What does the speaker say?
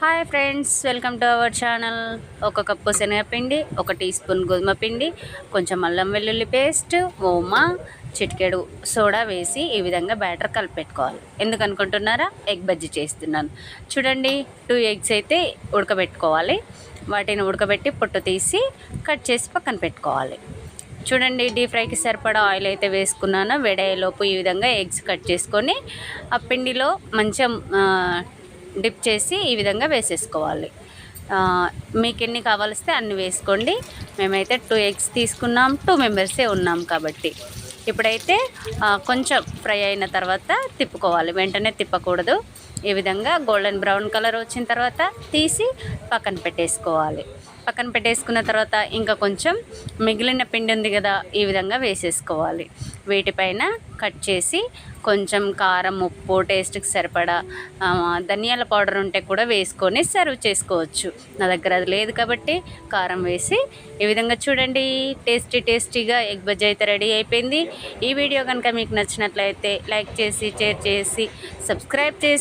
Hi friends, welcome to our channel. ఒక cup శనగపిండి, 1 tea spoon గోధుమ పిండి, కొంచెం అల్లం వెల్లుల్లి పేస్ట్, ఓమా, చిటికెడు సోడా వేసి ఈ విధంగా బ్యాటర్ కలిపెట్టుకోవాలి. ఎందుకు అనుకుంటున్నారా? ఎగ్ బజ్జీ చేస్తున్నాను. చూడండి, 2 ఎగ్స్ అయితే ఉడకబెట్టుకోవాలి. వాటిని ఉడకబెట్టి పొట్టు తీసి కట్ చేసి పక్కన పెట్టుకోవాలి. చూడండి, డీప్ ఫ్రైకి సరిపడా ఆయిల్ అయితే వేసుకున్నాను. వేడయ్యేలోపు ఈ విధంగా ఎగ్స్ కట్ చేసుకొని ఆ పిండిలో మంచిగా డిప్ చేసి ఈ విధంగా వేసేసుకోవాలి. మీకు ఎన్ని కావాలిస్తే అన్ని వేసుకోండి. మేమైతే 2 ఎగ్స్ తీసుకున్నాం, 2 మెంబర్సే ఉన్నాం కాబట్టి. ఇప్పుడైతే కొంచెం ఫ్రై అయిన తర్వాత తిప్పుకోవాలి, వెంటనే తిప్పకూడదు. ఈ విధంగా గోల్డెన్ బ్రౌన్ కలర్ వచ్చిన తర్వాత తీసి పక్కన పెట్టేసుకోవాలి. పక్కన పెట్టేసుకున్న తర్వాత ఇంకా కొంచెం మిగిలిన పిండి ఉంది కదా, ఈ విధంగా వేసేసుకోవాలి. వీటిపైన కట్ చేసి కొంచెం కారం, ఉప్పు, టేస్ట్కి సరిపడా ధనియాల పౌడర్ ఉంటే కూడా వేసుకొని సర్వ్ చేసుకోవచ్చు. నా దగ్గర అది లేదు కాబట్టి కారం వేసి ఈ విధంగా చూడండి, టేస్టీగా ఎగ్ బజ్జీ అయితే రెడీ అయిపోయింది. ఈ వీడియో కనుక మీకు నచ్చినట్లయితే లైక్ చేసి, షేర్ చేసి, సబ్స్క్రైబ్ చేసి